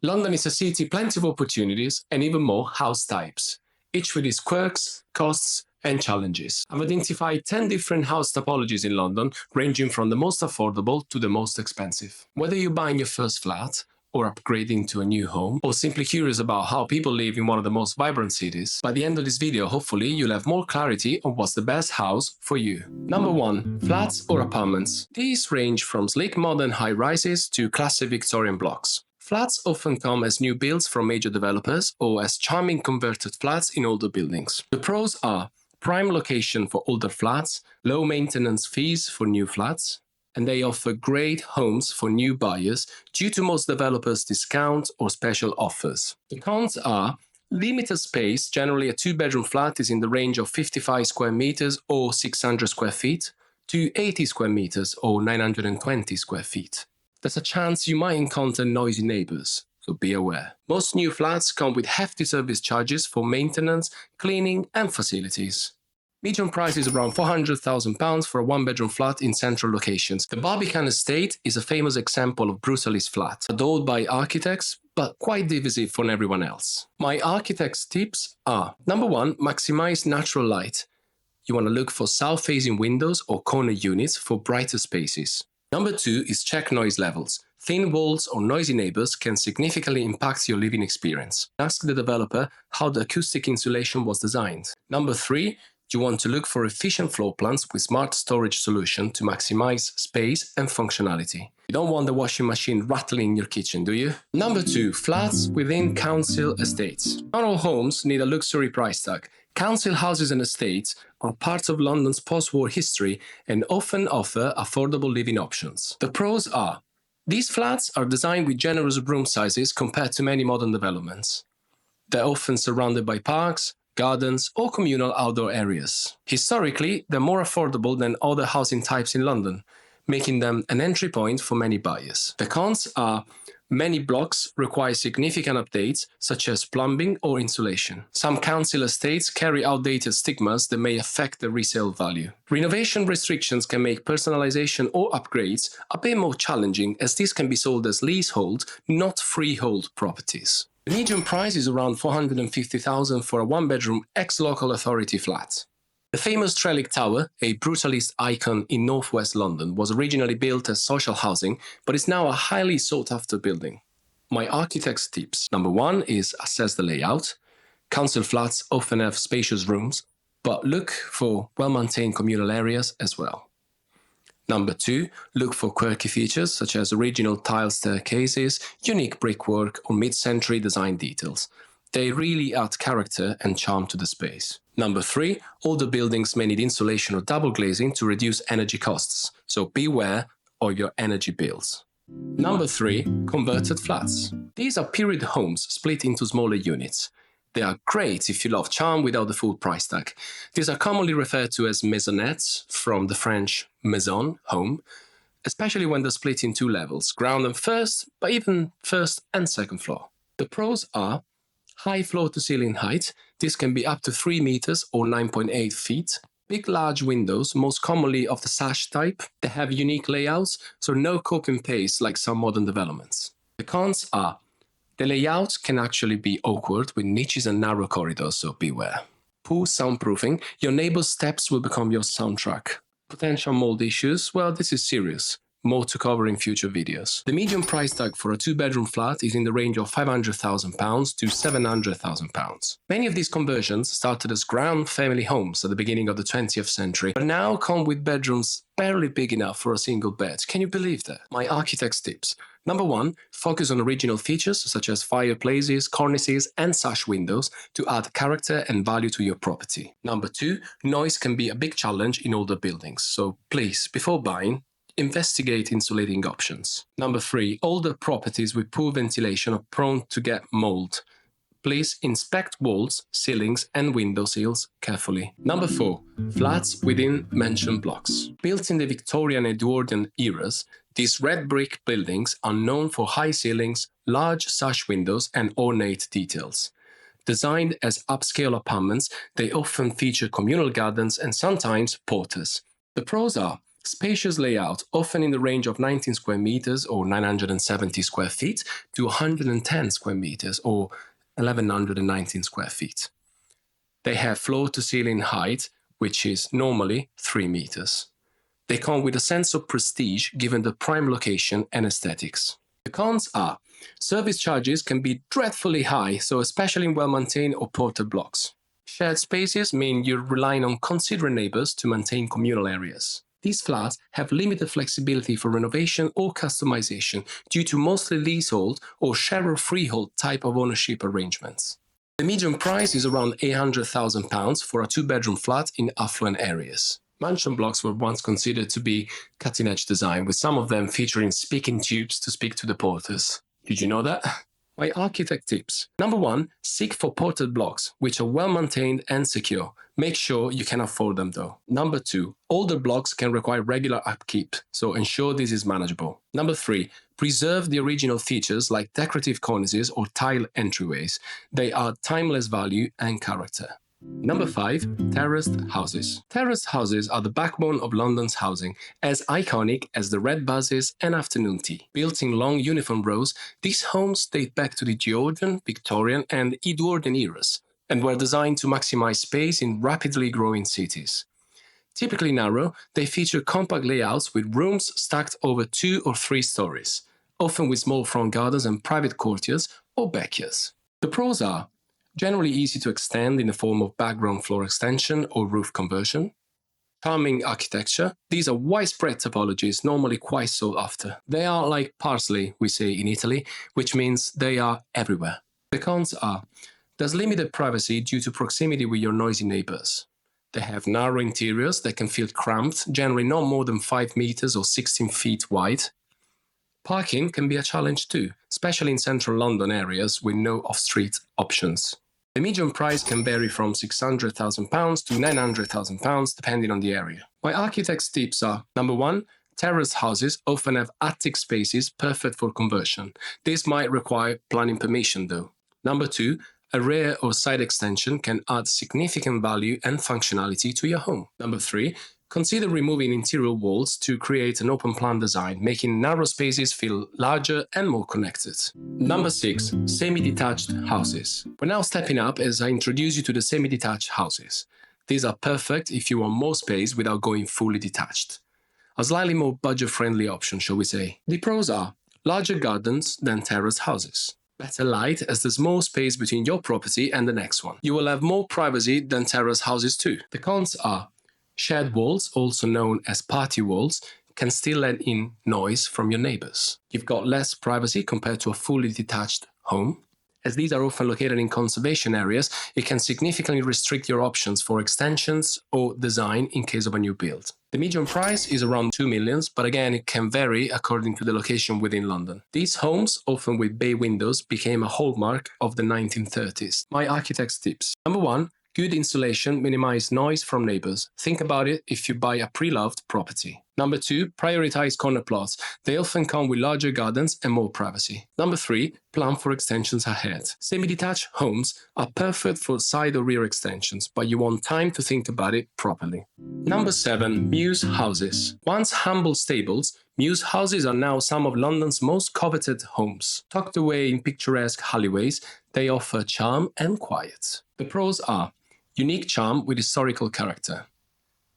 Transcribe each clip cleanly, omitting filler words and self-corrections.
London is a city plenty of opportunities and even more house types, each with its quirks, costs, and challenges. I've identified 10 different house typologies in London, ranging from the most affordable to the most expensive. Whether you're buying your first flat, or upgrading to a new home, or simply curious about how people live in one of the most vibrant cities, by the end of this video, hopefully, you'll have more clarity on what's the best house for you. Number 1. Flats or apartments. These range from sleek modern high-rises to classic Victorian blocks. Flats often come as new builds from major developers or as charming converted flats in older buildings. The pros are prime location for older flats, low maintenance fees for new flats, and they offer great homes for new buyers due to most developers' discounts or special offers. The cons are limited space. Generally, a 2-bedroom flat is in the range of 55 square meters or 600 square feet to 80 square meters or 920 square feet. There's a chance you might encounter noisy neighbors, so be aware. Most new flats come with hefty service charges for maintenance, cleaning, and facilities. Median price is around £400,000 for a 1-bedroom flat in central locations. The Barbican estate is a famous example of brutalist flat, adored by architects, but quite divisive for everyone else. My architect's tips are: number 1, maximize natural light. You want to look for south-facing windows or corner units for brighter spaces. Number 2 is check noise levels. Thin walls or noisy neighbors can significantly impact your living experience. Ask the developer how the acoustic insulation was designed. Number 3, you want to look for efficient floor plans with smart storage solution to maximize space and functionality. You don't want the washing machine rattling in your kitchen, do you? Number 2, flats within council estates. Not all homes need a luxury price tag. Council houses and estates are part of London's post-war history and often offer affordable living options. The pros are: these flats are designed with generous room sizes compared to many modern developments. They're often surrounded by parks, gardens, or communal outdoor areas. Historically, they're more affordable than other housing types in London, making them an entry point for many buyers. The cons are: many blocks require significant updates, such as plumbing or insulation. Some council estates carry outdated stigmas that may affect the resale value. Renovation restrictions can make personalization or upgrades a bit more challenging, as these can be sold as leasehold, not freehold properties. The median price is around £450,000 for a 1-bedroom ex-local authority flat. The famous Trellick Tower, a brutalist icon in northwest London, was originally built as social housing, but is now a highly sought-after building. My architect's tips. Number 1 is assess the layout. Council flats often have spacious rooms, but look for well-maintained communal areas as well. Number 2, look for quirky features such as original tile staircases, unique brickwork, or mid-century design details. They really add character and charm to the space. Number 3, older buildings may need insulation or double glazing to reduce energy costs, so beware of your energy bills. Number 3, converted flats. These are period homes split into smaller units. They are great if you love charm without the full price tag. These are commonly referred to as maisonettes, from the French maison, home, especially when they're split in 2 levels, ground and first, but even first and second floor. The pros are high floor-to-ceiling height. This can be up to 3 meters or 9.8 feet. Big, large windows, most commonly of the sash type. They have unique layouts, so no copy and paste like some modern developments. The cons are: the layout can actually be awkward with niches and narrow corridors, so beware. Poor soundproofing. Your neighbor's steps will become your soundtrack. Potential mold issues. Well, this is serious. More to cover in future videos. The median price tag for a 2-bedroom flat is in the range of £500,000 to £700,000. Many of these conversions started as ground family homes at the beginning of the 20th century, but now come with bedrooms barely big enough for a single bed. Can you believe that? My architect's tips. Number 1, focus on original features such as fireplaces, cornices, and sash windows to add character and value to your property. Number 2, noise can be a big challenge in older buildings, so please, before buying, investigate insulating options. Number 3, older properties with poor ventilation are prone to get mold. Please inspect walls, ceilings, and window sills carefully. Number 4, flats within mentioned blocks. Built in the Victorian and Edwardian eras, these red brick buildings are known for high ceilings, large sash windows, and ornate details. Designed as upscale apartments, they often feature communal gardens and sometimes porters. The pros are: Spacious layout, often in the range of 19 square meters or 970 square feet to 110 square meters or 1119 square feet. They have floor-to-ceiling height, which is normally 3 meters. They come with a sense of prestige given the prime location and aesthetics. The cons are service charges can be dreadfully high, so especially in well-maintained or ported blocks. Shared spaces mean you're relying on considerate neighbors to maintain communal areas. These flats have limited flexibility for renovation or customization due to mostly leasehold or share or freehold type of ownership arrangements. The median price is around £800,000 for a two-bedroom flat in affluent areas. Mansion blocks were once considered to be cutting-edge design, with some of them featuring speaking tubes to speak to the porters. Did you know that? My architect tips. Number 1, seek for ported blocks, which are well-maintained and secure. Make sure you can afford them though. Number 2, older blocks can require regular upkeep, so ensure this is manageable. Number 3, preserve the original features like decorative cornices or tile entryways. They add timeless value and character. Number 5, terraced houses. Terraced houses are the backbone of London's housing, as iconic as the red buses and afternoon tea. Built in long uniform rows, these homes date back to the Georgian, Victorian and Edwardian eras and were designed to maximize space in rapidly growing cities. Typically narrow, they feature compact layouts with rooms stacked over 2 or 3 stories, often with small front gardens and private courtyards or backyards. The pros are generally easy to extend in the form of background floor extension or roof conversion. Charming architecture. These are widespread topologies, normally quite sought after. They are like parsley, we say in Italy, which means they are everywhere. The cons are there's limited privacy due to proximity with your noisy neighbors. They have narrow interiors that can feel cramped, generally not more than 5 meters or 16 feet wide. Parking can be a challenge too, especially in central London areas with no off-street options. The median price can vary from £600,000 to £900,000 depending on the area. My architect's tips are: number 1, terraced houses often have attic spaces perfect for conversion. This might require planning permission though. Number 2, a rear or side extension can add significant value and functionality to your home. Number 3, consider removing interior walls to create an open plan design, making narrow spaces feel larger and more connected. Number 6, semi-detached houses. We're now stepping up as I introduce you to the semi-detached houses. These are perfect if you want more space without going fully detached. A slightly more budget-friendly option, shall we say. The pros are larger gardens than terraced houses. Better light as there's more space between your property and the next one. You will have more privacy than terraced houses too. The cons are shared walls, also known as party walls, can still let in noise from your neighbors. You've got less privacy compared to a fully detached home. As these are often located in conservation areas, it can significantly restrict your options for extensions or design in case of a new build. The median price is around 2 million, but again, it can vary according to the location within London. These homes, often with bay windows, became a hallmark of the 1930s. My architect's tips. Number 1, good insulation, minimize noise from neighbors. Think about it if you buy a pre-loved property. Number 2, prioritize corner plots. They often come with larger gardens and more privacy. Number 3, plan for extensions ahead. Semi-detached homes are perfect for side or rear extensions, but you want time to think about it properly. Number 7, Mews houses. Once humble stables, Mews houses are now some of London's most coveted homes. Tucked away in picturesque alleyways, they offer charm and quiet. The pros are unique charm with historical character.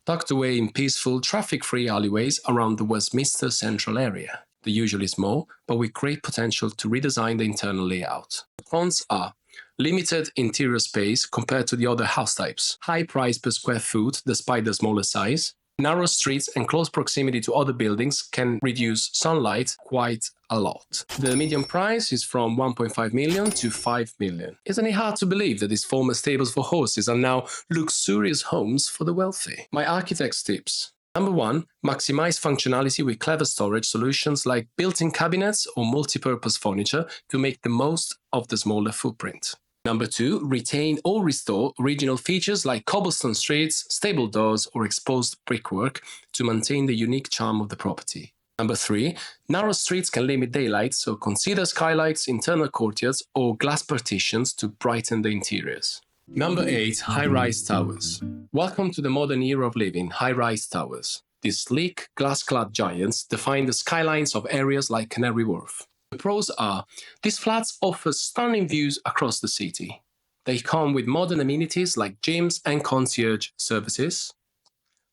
Tucked away in peaceful, traffic-free alleyways around the Westminster Central area. They're usually small, but with great potential to redesign the internal layout. The cons are limited interior space compared to the other house types, high price per square foot despite the smaller size, narrow streets and close proximity to other buildings can reduce sunlight quite a lot. The median price is from 1.5 million to 5 million. Isn't it hard to believe that these former stables for horses are now luxurious homes for the wealthy? My architect's tips. Number 1, maximize functionality with clever storage solutions like built-in cabinets or multi-purpose furniture to make the most of the smaller footprint. Number 2, retain or restore original features like cobblestone streets, stable doors, or exposed brickwork to maintain the unique charm of the property. Number 3, narrow streets can limit daylight, so consider skylights, internal courtyards, or glass partitions to brighten the interiors. Number 8, high-rise towers. Welcome to the modern era of living, high-rise towers. These sleek, glass-clad giants define the skylines of areas like Canary Wharf. The pros are, these flats offer stunning views across the city. They come with modern amenities like gyms and concierge services.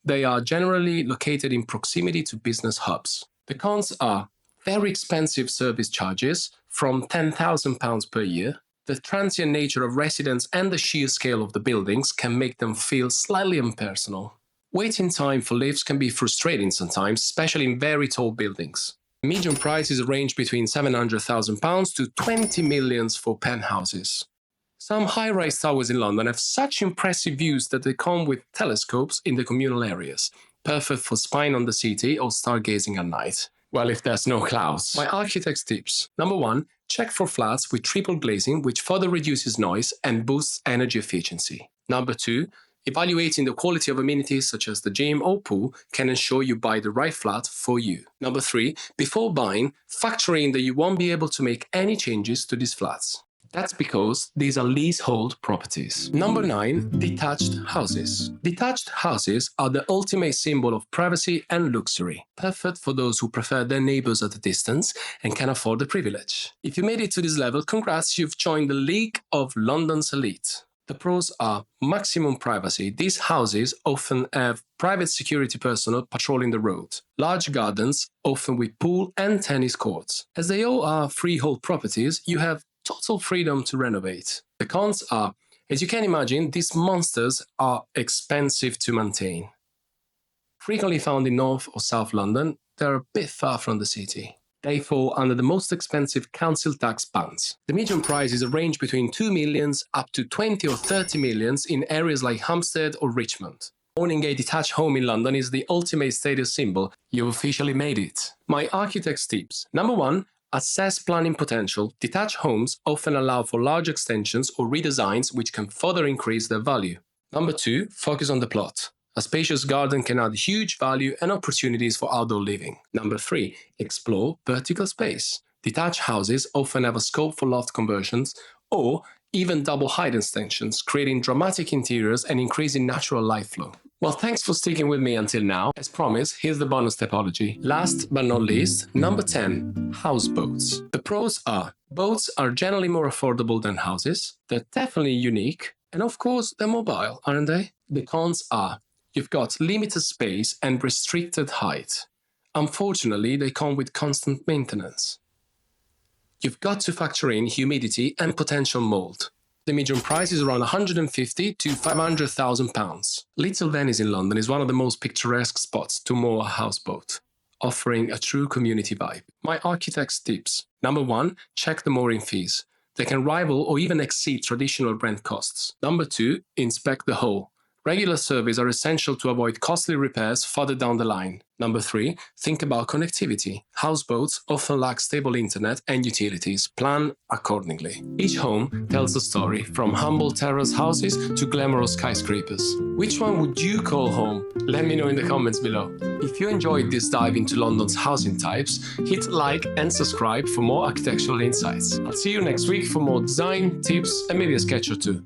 They are generally located in proximity to business hubs. The cons are very expensive service charges from £10,000 per year. The transient nature of residents and the sheer scale of the buildings can make them feel slightly impersonal. Waiting time for lifts can be frustrating sometimes, especially in very tall buildings. Median prices range between £700,000 to 20 million for penthouses. Some high-rise towers in London have such impressive views that they come with telescopes in the communal areas, perfect for spying on the city or stargazing at night. Well, if there's no clouds. My architect's tips. Number 1, check for flats with triple glazing, which further reduces noise and boosts energy efficiency. Number 2, evaluating the quality of amenities such as the gym or pool can ensure you buy the right flat for you. Number 3, before buying, factor in that you won't be able to make any changes to these flats. That's because these are leasehold properties. Number 9, detached houses. Detached houses are the ultimate symbol of privacy and luxury, perfect for those who prefer their neighbors at a distance and can afford the privilege. If you made it to this level, congrats, you've joined the league of London's elite. The pros are maximum privacy. These houses often have private security personnel patrolling the road. Large gardens, often with pool and tennis courts. As they all are freehold properties, you have total freedom to renovate. The cons are, as you can imagine, these monsters are expensive to maintain. Frequently found in North or South London, they're a bit far from the city. They fall under the most expensive council tax bands. The median prices range between 2 million up to 20 or 30 million in areas like Hampstead or Richmond. Owning a detached home in London is the ultimate status symbol. You've officially made it. My architect's tips. Number 1, assess planning potential. Detached homes often allow for large extensions or redesigns which can further increase their value. Number 2, focus on the plot. A spacious garden can add huge value and opportunities for outdoor living. Number 3, explore vertical space. Detached houses often have a scope for loft conversions or even double height extensions, creating dramatic interiors and increasing natural light flow. Well, thanks for sticking with me until now. As promised, here's the bonus typology. Last but not least, number 10, houseboats. The pros are, boats are generally more affordable than houses, they're definitely unique, and of course, they're mobile, aren't they? The cons are, you've got limited space and restricted height. Unfortunately, they come with constant maintenance. You've got to factor in humidity and potential mold. The median price is around £150,000 to £500,000. Little Venice in London is one of the most picturesque spots to moor a houseboat, offering a true community vibe. My architect's tips. Number 1, check the mooring fees. They can rival or even exceed traditional rent costs. Number 2, inspect the hull. Regular surveys are essential to avoid costly repairs further down the line. Number 3, think about connectivity. Houseboats often lack stable internet and utilities. Plan accordingly. Each home tells a story, from humble terrace houses to glamorous skyscrapers. Which one would you call home? Let me know in the comments below. If you enjoyed this dive into London's housing types, hit like and subscribe for more architectural insights. I'll see you next week for more design, tips, and maybe a sketch or two.